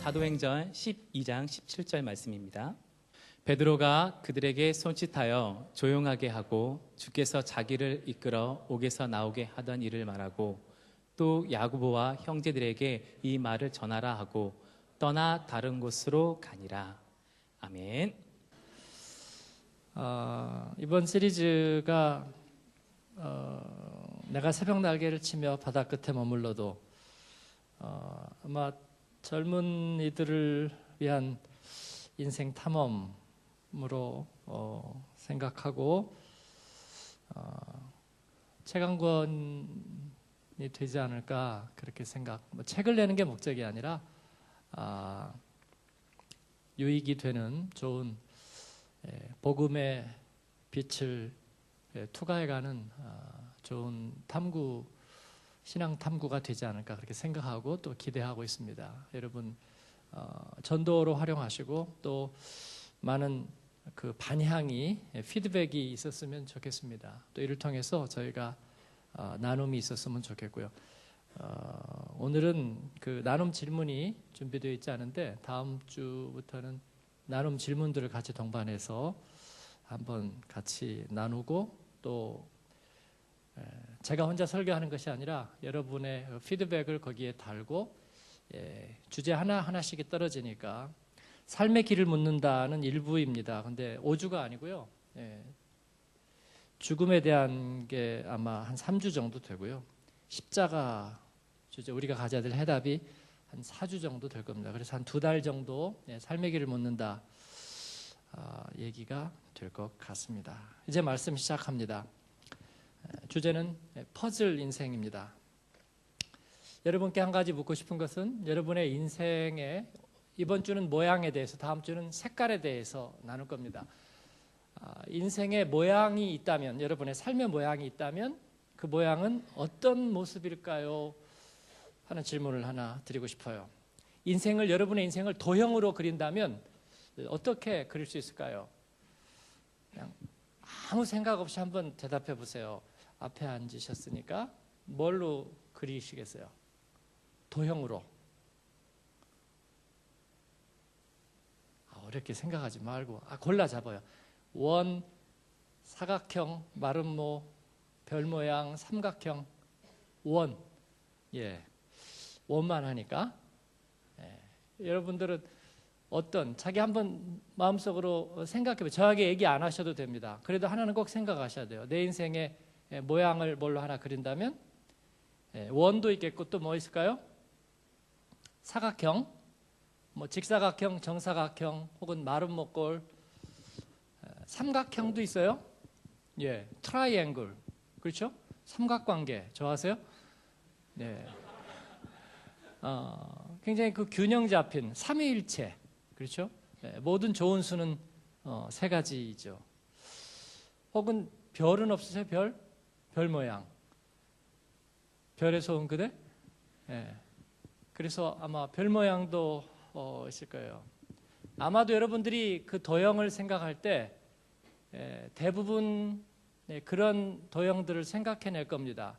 사도행전 12장 17절 말씀입니다. 베드로가 그들에게 손짓하여 조용하게 하고 주께서 자기를 이끌어 옥에서 나오게 하던 일을 말하고 또 야고보와 형제들에게 이 말을 전하라 하고 떠나 다른 곳으로 가니라. 아멘. 이번 시리즈가 내가 새벽 날개를 치며 바다 끝에 머물러도 아마 젊은이들을 위한 인생 탐험으로 생각하고 책 한 권이 되지 않을까 그렇게 책을 내는 게 목적이 아니라 유익이 되는 좋은 복음의 빛을 투과해가는 좋은 신앙 탐구가 되지 않을까 그렇게 생각하고 또 기대하고 있습니다. 여러분 전도로 활용하시고 또 많은 그 반향이 피드백이 있었으면 좋겠습니다. 또 이를 통해서 저희가 나눔이 있었으면 좋겠고요. 오늘은 그 나눔 질문이 준비되어 있지 않은데 다음 주부터는 나눔 질문들을 같이 동반해서 한번 같이 나누고 또 제가 혼자 설교하는 것이 아니라 여러분의 피드백을 거기에 달고 주제 하나씩 떨어지니까 삶의 길을 묻는다는 일부입니다. 근데 5주가 아니고요. 죽음에 대한 게 아마 한 3주 정도 되고요. 십자가 주제 우리가 가져야 될 해답이 한 4주 정도 될 겁니다. 그래서 한 2달 정도 삶의 길을 묻는다 얘기가 될 것 같습니다. 이제 말씀 시작합니다. 주제는 퍼즐 인생입니다. 여러분께 한 가지 묻고 싶은 것은 여러분의 인생의 이번 주는 모양에 대해서, 다음 주는 색깔에 대해서 나눌 겁니다. 인생의 모양이 있다면, 여러분의 삶의 모양이 있다면 그 모양은 어떤 모습일까요? 하는 질문을 하나 드리고 싶어요. 여러분의 인생을 도형으로 그린다면 어떻게 그릴 수 있을까요? 그냥 아무 생각 없이 한번 대답해 보세요. 앞에 앉으셨으니까 뭘로 그리시겠어요? 도형으로. 어렵게 생각하지 말고 골라 잡아요. 원, 사각형, 마름모, 별 모양, 삼각형, 원. 원만 하니까. 여러분들은 자기 한번 마음속으로 생각해봐요. 저에게 얘기 안 하셔도 됩니다. 그래도 하나는 꼭 생각하셔야 돼요. 내 인생의 모양을 뭘로 하나 그린다면 원도 있겠고 또 뭐 있을까요? 사각형, 직사각형, 정사각형 혹은 마름모꼴, 삼각형도 있어요. 트라이앵글, 그렇죠? 삼각관계 좋아하세요? 네. 굉장히 그 균형 잡힌 삼위일체, 그렇죠? 모든 좋은 수는 3가지이죠. 혹은 별은 없으세요? 별 모양. 별에서 온 그대? 그래서 아마 별 모양도 있을 거예요. 아마도 여러분들이 그 도형을 생각할 때 대부분 그런 도형들을 생각해낼 겁니다.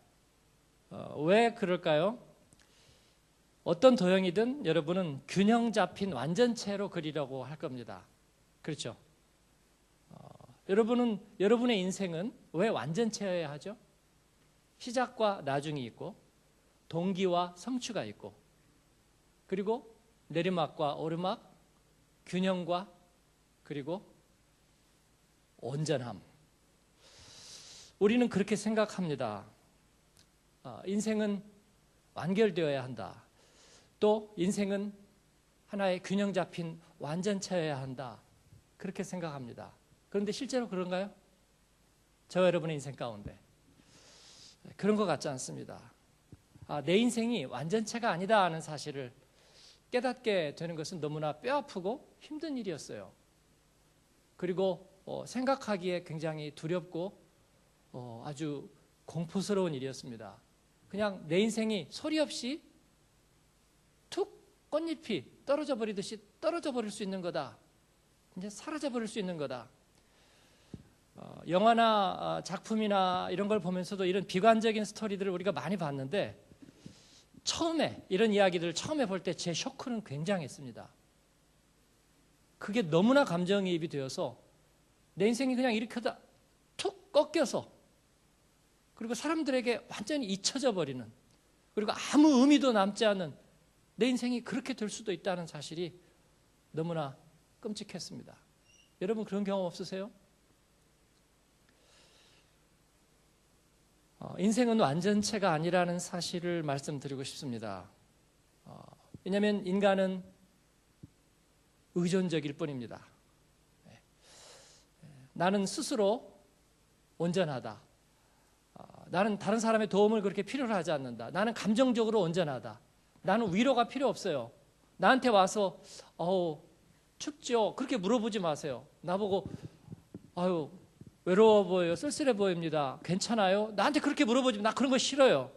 왜 그럴까요? 어떤 도형이든 여러분은 균형 잡힌 완전체로 그리려고 할 겁니다. 그렇죠? 여러분의 인생은 왜 완전체여야 하죠? 시작과 나중이 있고 동기와 성취가 있고 그리고 내리막과 오르막, 균형과 그리고 온전함. 우리는 그렇게 생각합니다. 인생은 완결되어야 한다. 또 인생은 하나의 균형 잡힌 완전체여야 한다. 그렇게 생각합니다. 그런데 실제로 그런가요? 저와 여러분의 인생 가운데 그런 것 같지 않습니다. 내 인생이 완전체가 아니다 하는 사실을 깨닫게 되는 것은 너무나 뼈아프고 힘든 일이었어요. 그리고 생각하기에 굉장히 두렵고 아주 공포스러운 일이었습니다. 그냥 내 인생이 소리 없이 툭 꽃잎이 떨어져 버리듯이 떨어져 버릴 수 있는 거다. 이제 사라져 버릴 수 있는 거다. 영화나 작품이나 이런 걸 보면서도 이런 비관적인 스토리들을 우리가 많이 봤는데 처음에 이런 이야기들을 처음에 볼 때 제 쇼크는 굉장했습니다. 그게 너무나 감정이입이 되어서 내 인생이 그냥 이렇게 하다 툭 꺾여서 그리고 사람들에게 완전히 잊혀져 버리는, 그리고 아무 의미도 남지 않은 내 인생이 그렇게 될 수도 있다는 사실이 너무나 끔찍했습니다. 여러분 그런 경험 없으세요? 인생은 완전체가 아니라는 사실을 말씀드리고 싶습니다. 왜냐하면 인간은 의존적일 뿐입니다. 나는 스스로 온전하다. 나는 다른 사람의 도움을 그렇게 필요로 하지 않는다. 나는 감정적으로 온전하다. 나는 위로가 필요 없어요. 나한테 와서 춥죠? 그렇게 물어보지 마세요. 나보고 아유 외로워 보여요. 쓸쓸해 보입니다. 괜찮아요? 나한테 그렇게 물어보지 마. 나 그런 거 싫어요.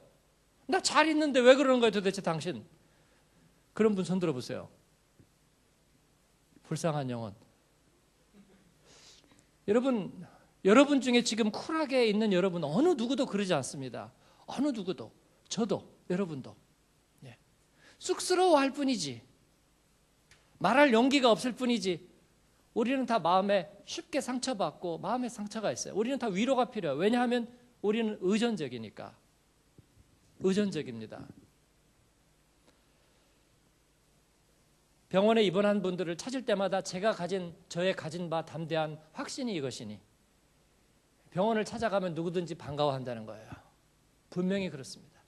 나 잘 있는데 왜 그러는 거예요 도대체 당신? 그런 분 손 들어보세요. 불쌍한 영혼. 여러분 중에 지금 쿨하게 있는 여러분 어느 누구도 그러지 않습니다. 어느 누구도. 저도 여러분도. 쑥스러워할 뿐이지, 말할 용기가 없을 뿐이지, 우리는 다 마음에 쉽게 상처받고 마음에 상처가 있어요. 우리는 다 위로가 필요해요. 왜냐하면 우리는 의존적이니까. 의존적입니다. 병원에 입원한 분들을 찾을 때마다 저의 가진 바 담대한 확신이 이것이니 병원을 찾아가면 누구든지 반가워한다는 거예요. 분명히 그렇습니다.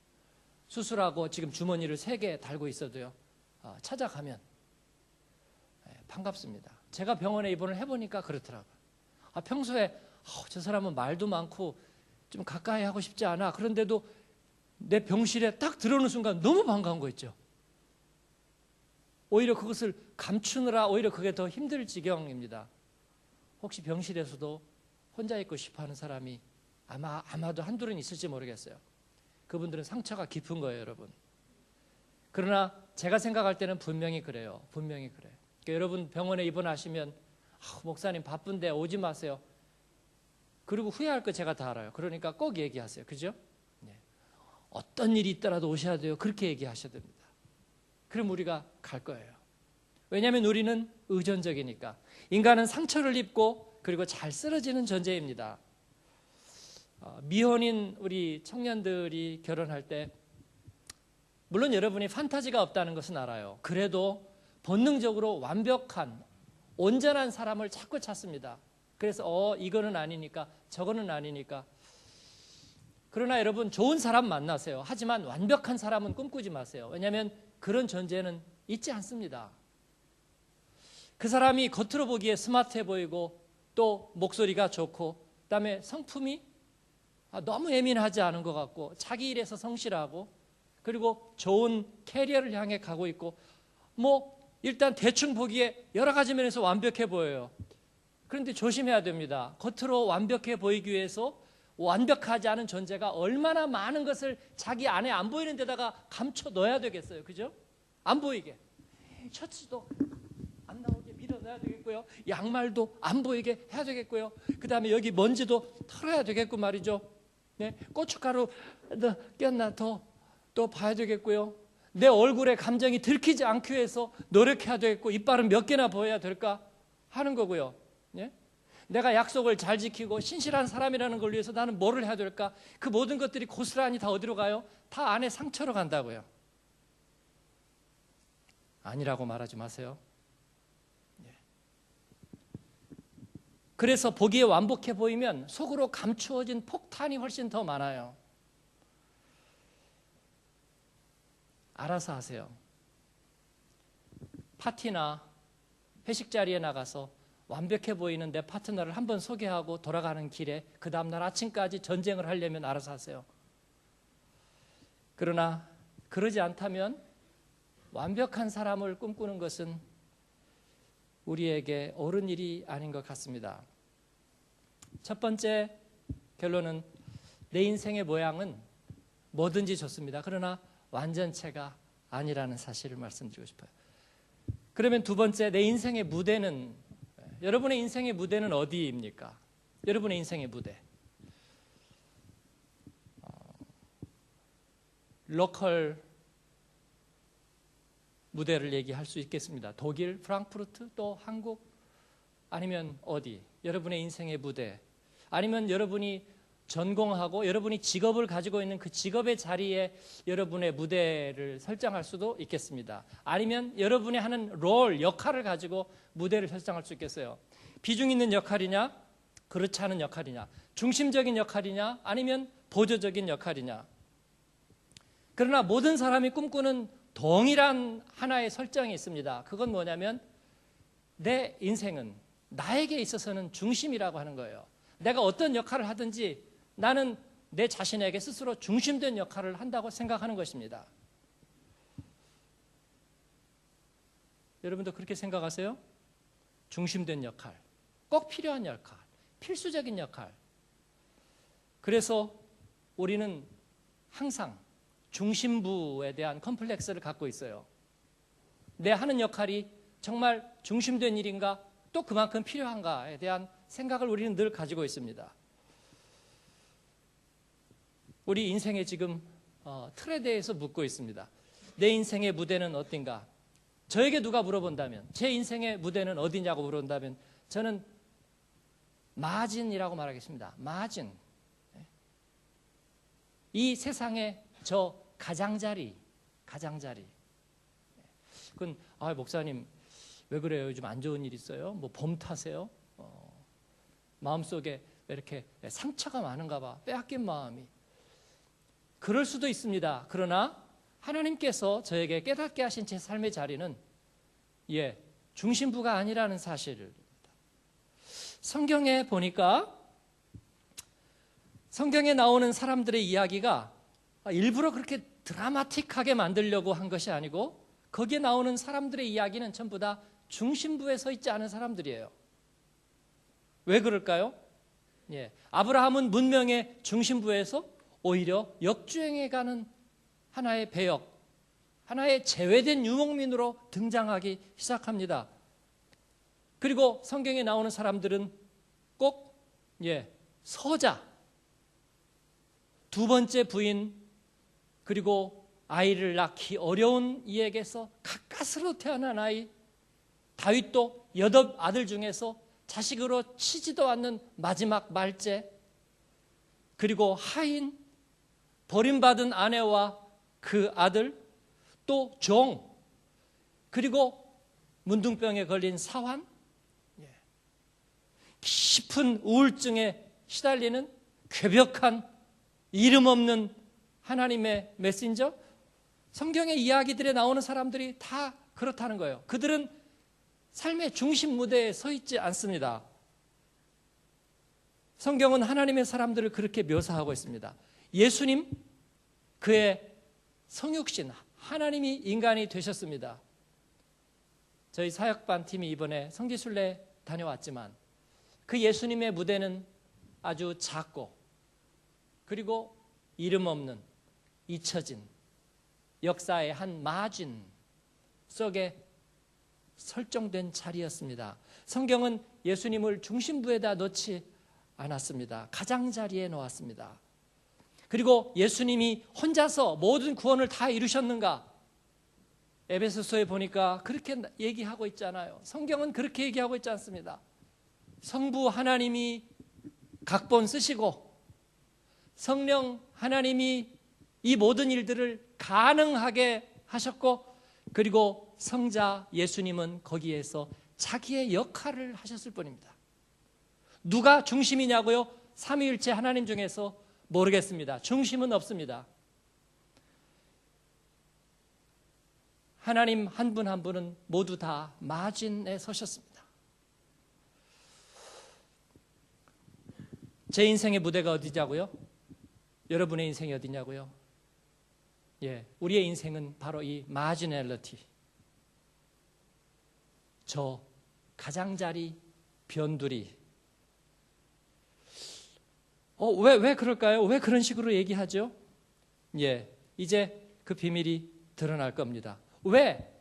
수술하고 지금 주머니를 3개 달고 있어도요, 찾아가면 반갑습니다. 제가 병원에 입원을 해보니까 그렇더라고요. 평소에 저 사람은 말도 많고 좀 가까이 하고 싶지 않아. 그런데도 내 병실에 딱 들어오는 순간 너무 반가운 거 있죠. 오히려 그것을 감추느라 오히려 그게 더 힘들 지경입니다. 혹시 병실에서도 혼자 있고 싶어하는 사람이 아마도 한둘은 있을지 모르겠어요. 그분들은 상처가 깊은 거예요, 여러분. 그러나 제가 생각할 때는 분명히 그래요. 분명히 그래요. 그러니까 여러분 병원에 입원하시면 목사님 바쁜데 오지 마세요. 그리고 후회할 거 제가 다 알아요. 그러니까 꼭 얘기하세요. 그죠? 네. 어떤 일이 있더라도 오셔야 돼요. 그렇게 얘기하셔야 됩니다. 그럼 우리가 갈 거예요. 왜냐하면 우리는 의존적이니까. 인간은 상처를 입고 그리고 잘 쓰러지는 존재입니다. 미혼인 우리 청년들이 결혼할 때 물론 여러분이 판타지가 없다는 것은 알아요. 그래도 본능적으로 완벽한 온전한 사람을 자꾸 찾습니다. 그래서 이거는 아니니까 저거는 아니니까. 그러나 여러분 좋은 사람 만나세요. 하지만 완벽한 사람은 꿈꾸지 마세요. 왜냐하면 그런 존재는 있지 않습니다. 그 사람이 겉으로 보기에 스마트해 보이고 또 목소리가 좋고 그다음에 성품이 너무 예민하지 않은 것 같고 자기 일에서 성실하고 그리고 좋은 캐리어를 향해 가고 있고 일단 대충 보기에 여러 가지 면에서 완벽해 보여요. 그런데 조심해야 됩니다. 겉으로 완벽해 보이기 위해서 완벽하지 않은 존재가 얼마나 많은 것을 자기 안에 안 보이는 데다가 감춰 넣어야 되겠어요. 그죠? 안 보이게. 셔츠도 안 나오게 밀어 넣어야 되겠고요. 양말도 안 보이게 해야 되겠고요. 그 다음에 여기 먼지도 털어야 되겠고 말이죠. 네? 고춧가루 꼈나 또 봐야 되겠고요. 내 얼굴에 감정이 들키지 않기 위해서 노력해야 되겠고 이빨은 몇 개나 보여야 될까 하는 거고요. 네? 내가 약속을 잘 지키고 신실한 사람이라는 걸 위해서 나는 뭐를 해야 될까? 그 모든 것들이 고스란히 다 어디로 가요? 다 안에 상처로 간다고요. 아니라고 말하지 마세요. 그래서 보기에 완벽해 보이면 속으로 감추어진 폭탄이 훨씬 더 많아요. 알아서 하세요. 파티나 회식 자리에 나가서 완벽해 보이는 내 파트너를 한번 소개하고 돌아가는 길에 그 다음날 아침까지 전쟁을 하려면 알아서 하세요. 그러나 그러지 않다면 완벽한 사람을 꿈꾸는 것은 우리에게 옳은 일이 아닌 것 같습니다. 첫 번째 결론은 내 인생의 모양은 뭐든지 좋습니다. 그러나 완전체가 아니라는 사실을 말씀드리고 싶어요. 그러면 두 번째, 내 인생의 무대는, 여러분의 인생의 무대는 어디입니까? 여러분의 인생의 무대. 로컬 무대를 얘기할 수 있겠습니다. 독일, 프랑크푸르트, 또 한국, 아니면 어디, 여러분의 인생의 무대, 아니면 여러분이 전공하고 여러분이 직업을 가지고 있는 그 직업의 자리에 여러분의 무대를 설정할 수도 있겠습니다. 아니면 여러분이 하는 롤, 역할을 가지고 무대를 설정할 수 있겠어요. 비중 있는 역할이냐, 그렇지 않은 역할이냐, 중심적인 역할이냐, 아니면 보조적인 역할이냐. 그러나 모든 사람이 꿈꾸는 동일한 하나의 설정이 있습니다. 그건 뭐냐면 내 인생은 나에게 있어서는 중심이라고 하는 거예요. 내가 어떤 역할을 하든지 나는 내 자신에게 스스로 중심된 역할을 한다고 생각하는 것입니다. 여러분도 그렇게 생각하세요? 중심된 역할, 꼭 필요한 역할, 필수적인 역할. 그래서 우리는 항상 중심부에 대한 컴플렉스를 갖고 있어요. 내 하는 역할이 정말 중심된 일인가, 또 그만큼 필요한가에 대한 생각을 우리는 늘 가지고 있습니다. 우리 인생의 지금 틀에 대해서 묻고 있습니다. 내 인생의 무대는 어딘가? 저에게 누가 물어본다면, 제 인생의 무대는 어디냐고 물어본다면 저는 마진이라고 말하겠습니다. 마진. 이 세상의 저 가장자리. 그건 목사님 왜 그래요? 요즘 안 좋은 일 있어요? 뭐 범 타세요? 마음속에 왜 이렇게 상처가 많은가 봐. 빼앗긴 마음이. 그럴 수도 있습니다. 그러나 하나님께서 저에게 깨닫게 하신 제 삶의 자리는 중심부가 아니라는 사실을 성경에 보니까 성경에 나오는 사람들의 이야기가 일부러 그렇게 드라마틱하게 만들려고 한 것이 아니고 거기에 나오는 사람들의 이야기는 전부 다 중심부에 서 있지 않은 사람들이에요. 왜 그럴까요? 아브라함은 문명의 중심부에서 오히려 역주행해가는 하나의 배역, 하나의 제외된 유목민으로 등장하기 시작합니다. 그리고 성경에 나오는 사람들은 꼭 서자, 두 번째 부인, 그리고 아이를 낳기 어려운 이에게서 가까스로 태어난 아이, 다윗도 8 아들 중에서 자식으로 치지도 않는 마지막 말째, 그리고 하인, 버림받은 아내와 그 아들, 또 종, 그리고 문둥병에 걸린 사환, 깊은 우울증에 시달리는 괴벽한 이름 없는 하나님의 메신저. 성경의 이야기들에 나오는 사람들이 다 그렇다는 거예요. 그들은 삶의 중심 무대에 서 있지 않습니다. 성경은 하나님의 사람들을 그렇게 묘사하고 있습니다. 예수님, 그의 성육신, 하나님이 인간이 되셨습니다. 저희 사역반 팀이 이번에 성지순례 다녀왔지만 그 예수님의 무대는 아주 작고 그리고 이름 없는 잊혀진 역사의 한 마진 속에 설정된 자리였습니다. 성경은 예수님을 중심부에다 놓지 않았습니다. 가장자리에 놓았습니다. 그리고 예수님이 혼자서 모든 구원을 다 이루셨는가? 에베소서에 보니까 그렇게 얘기하고 있잖아요. 성경은 그렇게 얘기하고 있지 않습니다. 성부 하나님이 각본 쓰시고 성령 하나님이 이 모든 일들을 가능하게 하셨고, 그리고 성자 예수님은 거기에서 자기의 역할을 하셨을 뿐입니다. 누가 중심이냐고요? 삼위일체 하나님 중에서 모르겠습니다. 중심은 없습니다. 하나님 한 분 한 분은 모두 다 마진에 서셨습니다. 제 인생의 무대가 어디냐고요? 여러분의 인생이 어디냐고요? 우리의 인생은 바로 이 마지널리티, 저 가장자리 변두리. 왜 그럴까요? 왜 그런 식으로 얘기하죠? 이제 그 비밀이 드러날 겁니다. 왜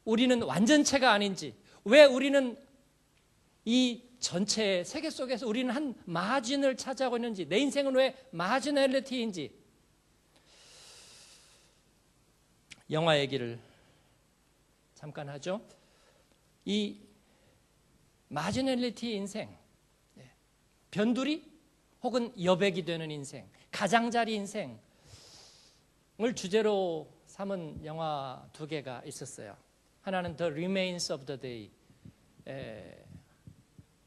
우리는 완전체가 아닌지, 왜 우리는 이 전체의 세계 속에서 우리는 한 마진을 차지하고 있는지, 내 인생은 왜 마지널리티인지. 영화 얘기를 잠깐 하죠. 이 마지널리티 인생, 변두리 혹은 여백이 되는 인생, 가장자리 인생을 주제로 삼은 영화 두 개가 있었어요. 하나는 The Remains of the Day,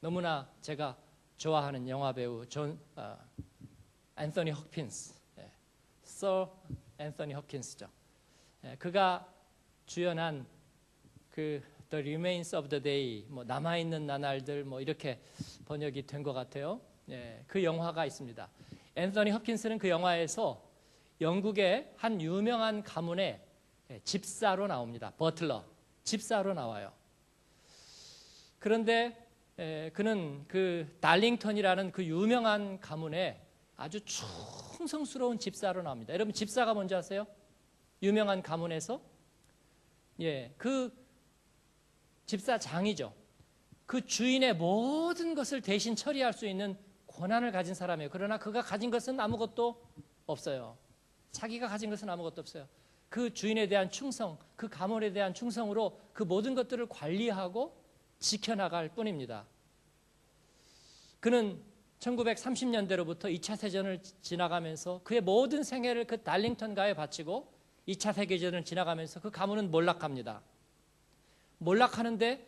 너무나 제가 좋아하는 영화 배우 앤서니 허킨스, 서 앤서니 허킨스죠. 그가 주연한 그 The Remains of the Day, 뭐 남아있는 나날들, 뭐 이렇게 번역이 된 것 같아요. 그 영화가 있습니다. 앤서니 허킨스는 그 영화에서 영국의 한 유명한 가문의 집사로 나옵니다. 버틀러, 집사로 나와요. 그런데 그는 그 달링턴이라는 그 유명한 가문의 아주 충성스러운 집사로 나옵니다. 여러분, 집사가 뭔지 아세요? 유명한 가문에서 그 집사장이죠. 그 주인의 모든 것을 대신 처리할 수 있는 권한을 가진 사람이에요. 그러나 그가 가진 것은 아무것도 없어요. 자기가 가진 것은 아무것도 없어요. 그 주인에 대한 충성, 그 가문에 대한 충성으로 그 모든 것들을 관리하고 지켜나갈 뿐입니다. 그는 1930년대로부터 2차 세전을 지나가면서 그의 모든 생애를 그 달링턴가에 바치고 2차 세계전을 지나가면서 그 가문은 몰락합니다. 몰락하는데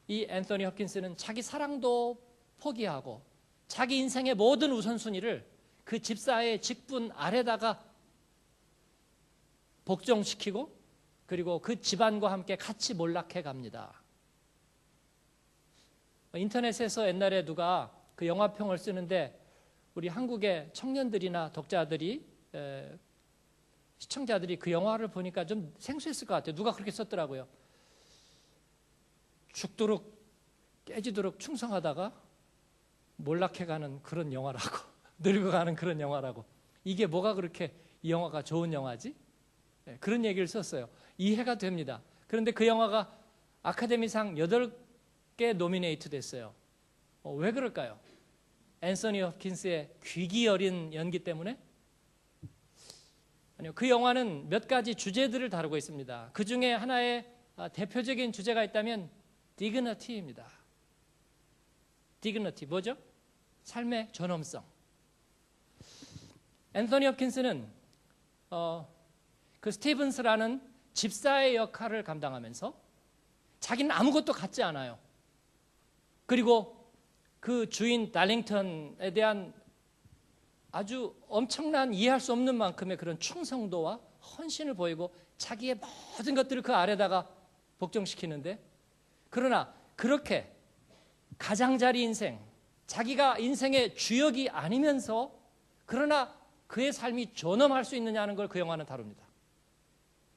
이 앤서니 허킨스는 자기 사랑도 포기하고 자기 인생의 모든 우선순위를 그 집사의 직분 아래다가 복종시키고 그리고 그 집안과 함께 같이 몰락해 갑니다. 인터넷에서 옛날에 누가 그 영화평을 쓰는데 우리 한국의 청년들이나 독자들이 시청자들이 그 영화를 보니까 좀 생소했을 것 같아요. 누가 그렇게 썼더라고요. 죽도록 깨지도록 충성하다가 몰락해가는 그런 영화라고 늙어가는 그런 영화라고. 이게 뭐가 그렇게 이 영화가 좋은 영화지? 그런 얘기를 썼어요. 이해가 됩니다. 그런데 그 영화가 아카데미상 8개 노미네이트 됐어요. 왜 그럴까요? 앤서니 허킨스의 귀기 어린 연기 때문에? 아니요. 그 영화는 몇 가지 주제들을 다루고 있습니다. 그 중에 하나의 대표적인 주제가 있다면 dignity입니다. dignity 뭐죠? 삶의 존엄성. 앤서니 허킨스는 그 스티븐스라는 집사의 역할을 감당하면서 자기는 아무것도 갖지 않아요. 그리고 그 주인 달링턴에 대한 아주 엄청난 이해할 수 없는 만큼의 그런 충성도와 헌신을 보이고 자기의 모든 것들을 그 아래다가 복종시키는데, 그러나 그렇게 가장자리 인생, 자기가 인생의 주역이 아니면서 그러나 그의 삶이 존엄할 수 있느냐는 걸 그 영화는 다룹니다.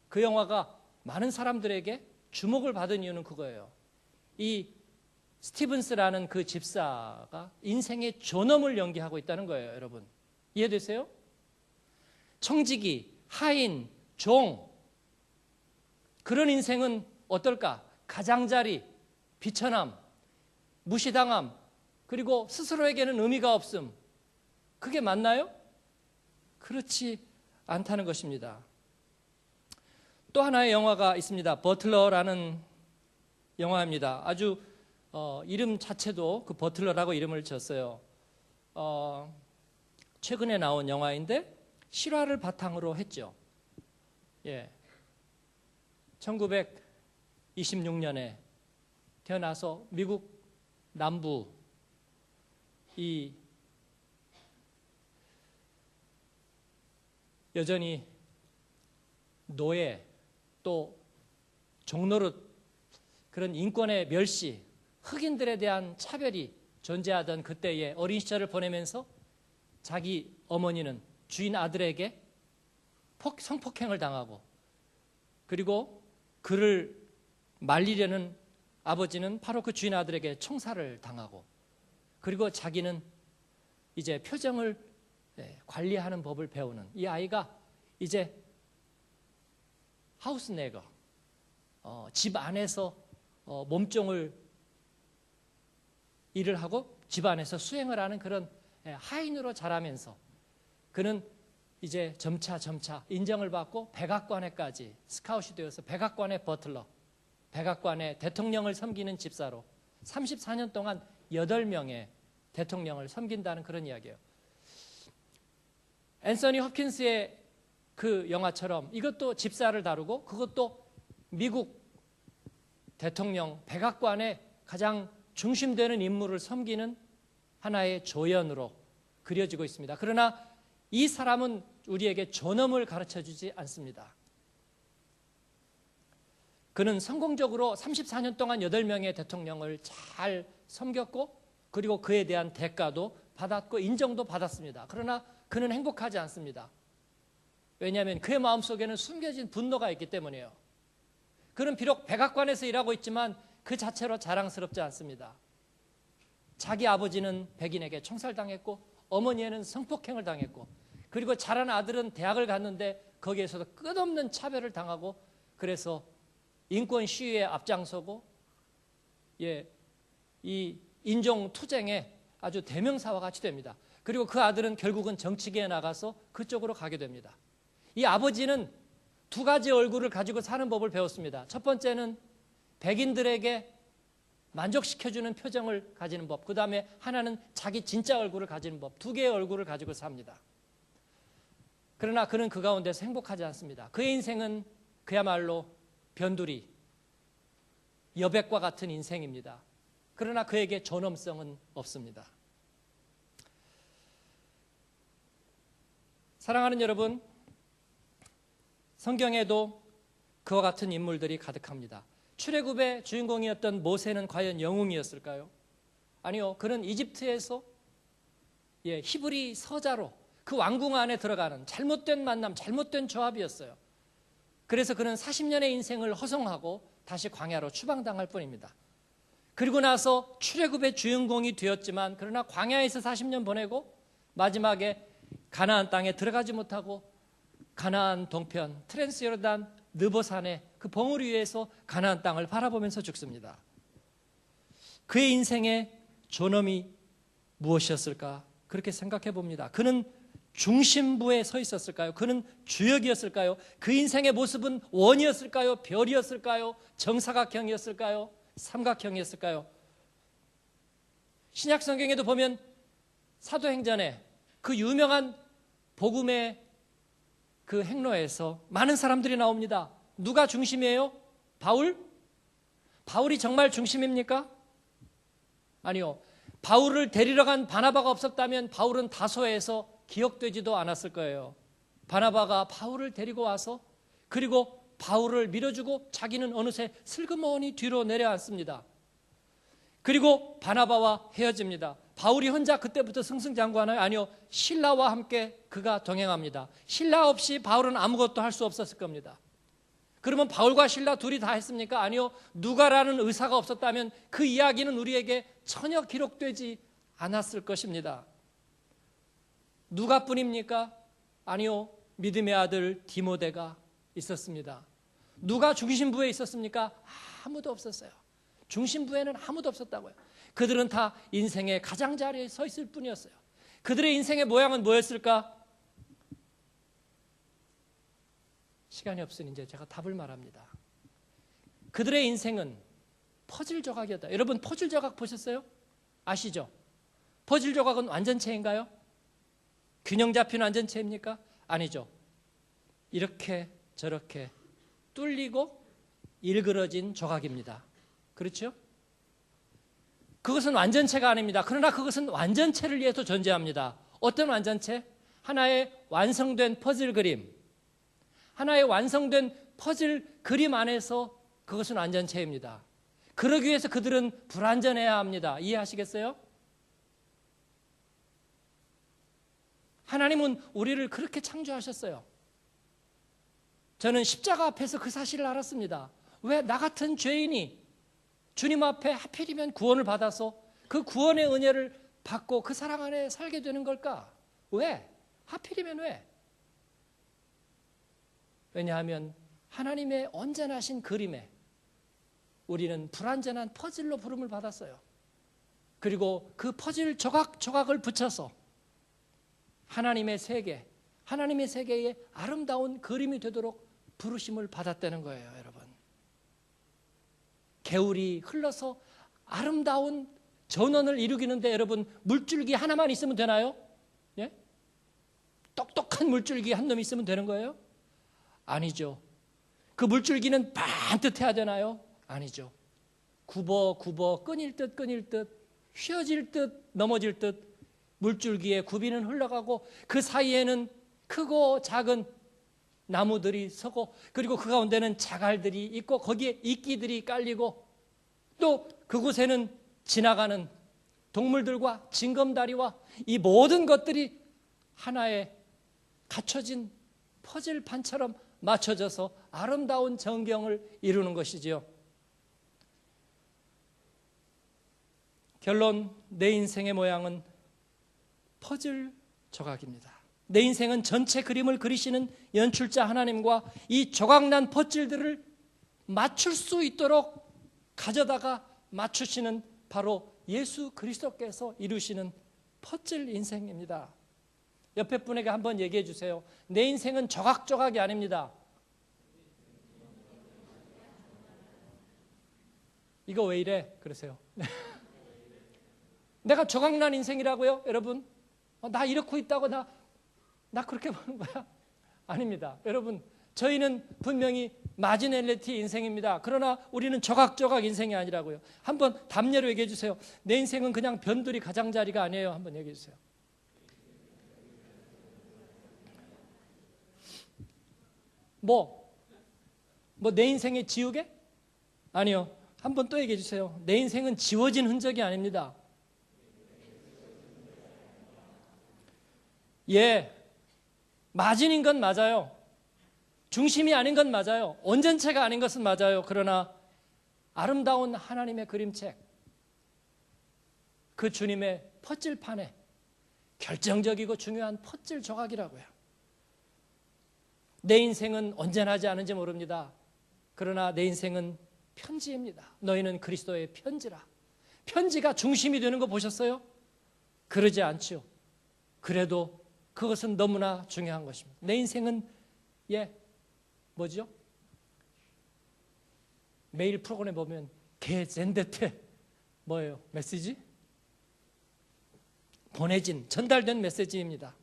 그 영화가 많은 사람들에게 주목을 받은 이유는 그거예요. 이 스티븐스라는 그 집사가 인생의 존엄을 연기하고 있다는 거예요, 여러분. 이해되세요? 청지기, 하인, 종, 그런 인생은 어떨까? 가장자리, 비천함, 무시당함, 그리고 스스로에게는 의미가 없음. 그게 맞나요? 그렇지 않다는 것입니다. 또 하나의 영화가 있습니다. 버틀러라는 영화입니다. 아주 이름 자체도 그 버틀러라고 이름을 졌어요. 최근에 나온 영화인데 실화를 바탕으로 했죠. 1926년에 태어나서 미국 남부 이 여전히 노예 또 종노릇 그런 인권의 멸시, 흑인들에 대한 차별이 존재하던 그때의 어린 시절을 보내면서 자기 어머니는 주인 아들에게 성폭행을 당하고, 그리고 그를 말리려는 아버지는 바로 그 주인 아들에게 총살을 당하고, 그리고 자기는 이제 표정을 관리하는 법을 배우는 이 아이가 이제 하우스네거, 집 안에서 몸종을 일을 하고 집 안에서 수행을 하는 그런 하인으로 자라면서 그는 이제 점차 인정을 받고 백악관에까지 스카웃이 되어서 백악관의 버틀러, 백악관의 대통령을 섬기는 집사로 34년 동안 8명의 대통령을 섬긴다는 그런 이야기예요. 앤서니 홉킨스의 그 영화처럼 이것도 집사를 다루고 그것도 미국 대통령 백악관의 가장 중심되는 인물을 섬기는 하나의 조연으로 그려지고 있습니다. 그러나 이 사람은 우리에게 존엄을 가르쳐주지 않습니다. 그는 성공적으로 34년 동안 8명의 대통령을 잘 섬겼고 그리고 그에 대한 대가도 받았고 인정도 받았습니다. 그러나 그는 행복하지 않습니다. 왜냐하면 그의 마음속에는 숨겨진 분노가 있기 때문이에요. 그는 비록 백악관에서 일하고 있지만 그 자체로 자랑스럽지 않습니다. 자기 아버지는 백인에게 총살당했고 어머니에는 성폭행을 당했고 그리고 자란 아들은 대학을 갔는데 거기에서도 끝없는 차별을 당하고 그래서 인권 시위에 앞장서고 이 인종투쟁의 아주 대명사와 같이 됩니다. 그리고 그 아들은 결국은 정치계에 나가서 그쪽으로 가게 됩니다. 이 아버지는 2가지 얼굴을 가지고 사는 법을 배웠습니다. 첫 번째는 백인들에게 만족시켜주는 표정을 가지는 법, 그 다음에 하나는 자기 진짜 얼굴을 가지는 법, 2개의 얼굴을 가지고 삽니다. 그러나 그는 그 가운데서 행복하지 않습니다. 그의 인생은 그야말로 변두리, 여백과 같은 인생입니다. 그러나 그에게 존엄성은 없습니다. 사랑하는 여러분, 성경에도 그와 같은 인물들이 가득합니다. 출애굽의 주인공이었던 모세는 과연 영웅이었을까요? 아니요. 그는 이집트에서 히브리 서자로 그 왕궁 안에 들어가는 잘못된 만남, 잘못된 조합이었어요. 그래서 그는 40년의 인생을 허송하고 다시 광야로 추방당할 뿐입니다. 그리고 나서 출애굽의 주인공이 되었지만 그러나 광야에서 40년 보내고 마지막에 가나안 땅에 들어가지 못하고 가나안 동편 트랜스 요르단 느보산의 그 봉우리 위에서 가나안 땅을 바라보면서 죽습니다. 그의 인생의 존엄이 무엇이었을까? 그렇게 생각해 봅니다. 그는 중심부에 서 있었을까요? 그는 주역이었을까요? 그 인생의 모습은 원이었을까요? 별이었을까요? 정사각형이었을까요? 삼각형이었을까요? 신약 성경에도 보면 사도행전에 그 유명한 복음의 그 행로에서 많은 사람들이 나옵니다. 누가 중심이에요? 바울? 바울이 정말 중심입니까? 아니요. 바울을 데리러 간 바나바가 없었다면 바울은 다소에서 기억되지도 않았을 거예요. 바나바가 바울을 데리고 와서 그리고 바울을 밀어주고 자기는 어느새 슬그머니 뒤로 내려앉습니다. 그리고 바나바와 헤어집니다. 바울이 혼자 그때부터 승승장구하나요? 아니요. 실라와 함께 그가 동행합니다. 실라 없이 바울은 아무것도 할 수 없었을 겁니다. 그러면 바울과 실라 둘이 다 했습니까? 아니요. 누가라는 의사가 없었다면 그 이야기는 우리에게 전혀 기록되지 않았을 것입니다. 누가뿐입니까? 아니요. 믿음의 아들 디모데가 있었습니다. 누가 중심부에 있었습니까? 아무도 없었어요. 중심부에는 아무도 없었다고요. 그들은 다 인생의 가장자리에 서 있을 뿐이었어요. 그들의 인생의 모양은 뭐였을까? 시간이 없으니 이제 제가 답을 말합니다. 그들의 인생은 퍼즐 조각이었다. 여러분 퍼즐 조각 보셨어요? 아시죠? 퍼즐 조각은 완전체인가요? 균형 잡힌 완전체입니까? 아니죠. 이렇게 저렇게 뚫리고 일그러진 조각입니다. 그렇죠? 그것은 완전체가 아닙니다. 그러나 그것은 완전체를 위해서 존재합니다. 어떤 완전체? 하나의 완성된 퍼즐 그림. 하나의 완성된 퍼즐 그림 안에서 그것은 완전체입니다. 그러기 위해서 그들은 불완전해야 합니다. 이해하시겠어요? 하나님은 우리를 그렇게 창조하셨어요. 저는 십자가 앞에서 그 사실을 알았습니다. 왜 나 같은 죄인이 주님 앞에 하필이면 구원을 받아서 그 구원의 은혜를 받고 그 사랑 안에 살게 되는 걸까? 왜? 하필이면 왜? 왜냐하면 하나님의 언제나신 그림에 우리는 불완전한 퍼즐로 부름을 받았어요. 그리고 그 퍼즐 조각을 붙여서 하나님의 세계의 아름다운 그림이 되도록 부르심을 받았다는 거예요, 여러분. 개울이 흘러서 아름다운 전원을 이루기는데 여러분 물줄기 하나만 있으면 되나요? 예? 똑똑한 물줄기 한 놈 있으면 되는 거예요? 아니죠. 그 물줄기는 반듯해야 되나요? 아니죠. 굽어 끊일 듯 휘어질 듯 넘어질 듯 물줄기에 굽이는 흘러가고 그 사이에는 크고 작은 나무들이 서고 그리고 그 가운데는 자갈들이 있고 거기에 이끼들이 깔리고 또 그곳에는 지나가는 동물들과 징검다리와 이 모든 것들이 하나의 갖춰진 퍼즐판처럼 맞춰져서 아름다운 전경을 이루는 것이지요. 결론, 내 인생의 모양은 퍼즐 조각입니다. 내 인생은 전체 그림을 그리시는 연출자 하나님과 이 조각난 퍼즐들을 맞출 수 있도록 가져다가 맞추시는 바로 예수 그리스도께서 이루시는 퍼즐 인생입니다. 옆에 분에게 한번 얘기해 주세요. 내 인생은 조각조각이 아닙니다. 이거 왜 이래? 그러세요. 내가 조각난 인생이라고요? 여러분, 나 이렇고 있다고 나 그렇게 보는 거야? 아닙니다. 여러분, 저희는 분명히 마지넬리티 인생입니다. 그러나 우리는 조각조각 인생이 아니라고요. 한번 담례로 얘기해 주세요. 내 인생은 그냥 변두리 가장자리가 아니에요. 한번 얘기해 주세요. 내 인생의 지우개? 아니요. 한번 또 얘기해 주세요. 내 인생은 지워진 흔적이 아닙니다. 예, 마진인 건 맞아요. 중심이 아닌 건 맞아요. 온전체가 아닌 것은 맞아요. 그러나 아름다운 하나님의 그림책, 그 주님의 퍼즐판에 결정적이고 중요한 퍼즐 조각이라고요. 내 인생은 온전하지 않은지 모릅니다. 그러나 내 인생은 편지입니다. 너희는 그리스도의 편지라. 편지가 중심이 되는 거 보셨어요? 그러지 않죠. 그래도 그것은 너무나 중요한 것입니다. 내 인생은 매일 프로그램에 보면 게젠데테 뭐예요? 메시지? 보내진, 전달된 메시지입니다.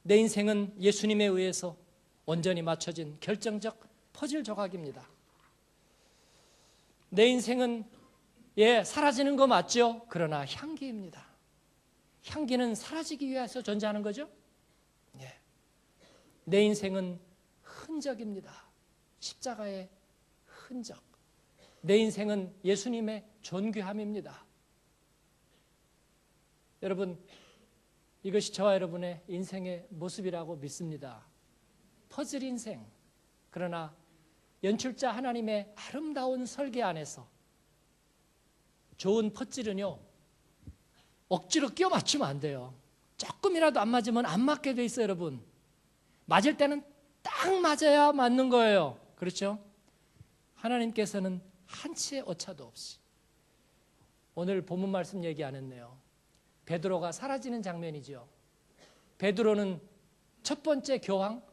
내 인생은 예수님에 의해서 온전히 맞춰진 결정적 퍼즐 조각입니다. 내 인생은 사라지는 거 맞죠? 그러나 향기입니다. 향기는 사라지기 위해서 존재하는 거죠? 내 인생은 흔적입니다. 십자가의 흔적. 내 인생은 예수님의 존귀함입니다. 여러분, 이것이 저와 여러분의 인생의 모습이라고 믿습니다. 퍼즐 인생. 그러나 연출자 하나님의 아름다운 설계 안에서 좋은 퍼즐은요, 억지로 끼워 맞추면 안 돼요. 조금이라도 안 맞으면 안 맞게 돼 있어요, 여러분. 맞을 때는 딱 맞아야 맞는 거예요. 그렇죠? 하나님께서는 한치의 오차도 없이. 오늘 본문 말씀 얘기 안 했네요. 베드로가 사라지는 장면이죠. 베드로는 첫 번째 교황,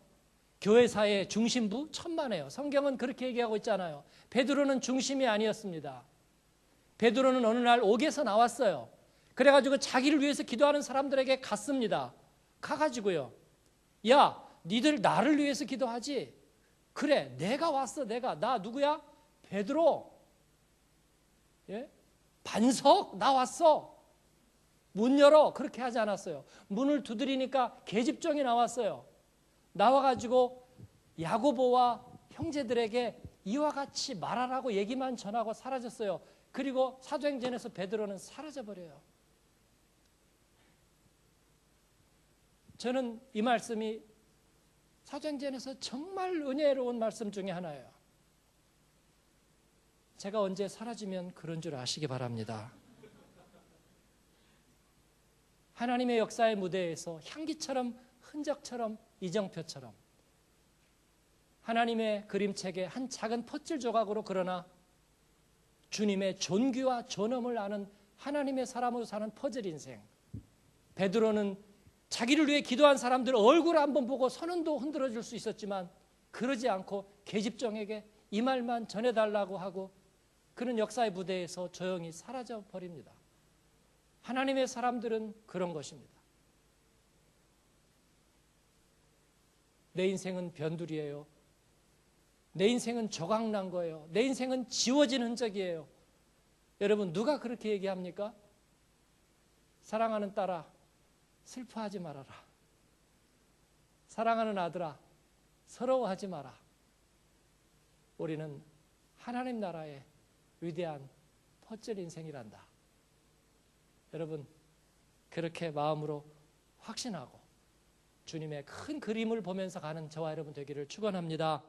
교회사의 중심부, 천만에요. 성경은 그렇게 얘기하고 있잖아요. 베드로는 중심이 아니었습니다. 베드로는 어느 날 옥에서 나왔어요. 그래가지고 자기를 위해서 기도하는 사람들에게 갔습니다. 가가지고요. 야, 니들 나를 위해서 기도하지? 그래, 내가 왔어. 나 누구야? 베드로. 반석, 나 왔어. 문 열어. 그렇게 하지 않았어요. 문을 두드리니까 계집종이 나왔어요. 나와가지고 야고보와 형제들에게 이와 같이 말하라고 얘기만 전하고 사라졌어요. 그리고 사도행전에서 베드로는 사라져버려요. 저는 이 말씀이 사도행전에서 정말 은혜로운 말씀 중에 하나예요. 제가 언제 사라지면 그런 줄 아시기 바랍니다. 하나님의 역사의 무대에서 향기처럼, 흔적처럼, 이정표처럼 하나님의 그림책의 한 작은 퍼즐 조각으로, 그러나 주님의 존귀와 존엄을 아는 하나님의 사람으로 사는 퍼즐 인생. 베드로는 자기를 위해 기도한 사람들 얼굴을 한번 보고 선언도 흔들어줄 수 있었지만 그러지 않고 계집종에게 이 말만 전해달라고 하고 그런 역사의 무대에서 조용히 사라져 버립니다. 하나님의 사람들은 그런 것입니다. 내 인생은 변두리예요. 내 인생은 조각난 거예요. 내 인생은 지워진 흔적이에요. 여러분, 누가 그렇게 얘기합니까? 사랑하는 딸아, 슬퍼하지 말아라. 사랑하는 아들아, 서러워하지 마라. 우리는 하나님 나라의 위대한 퍼즐 인생이란다. 여러분, 그렇게 마음으로 확신하고 주님의 큰 그림을 보면서 가는 저와 여러분 되기를 축원합니다.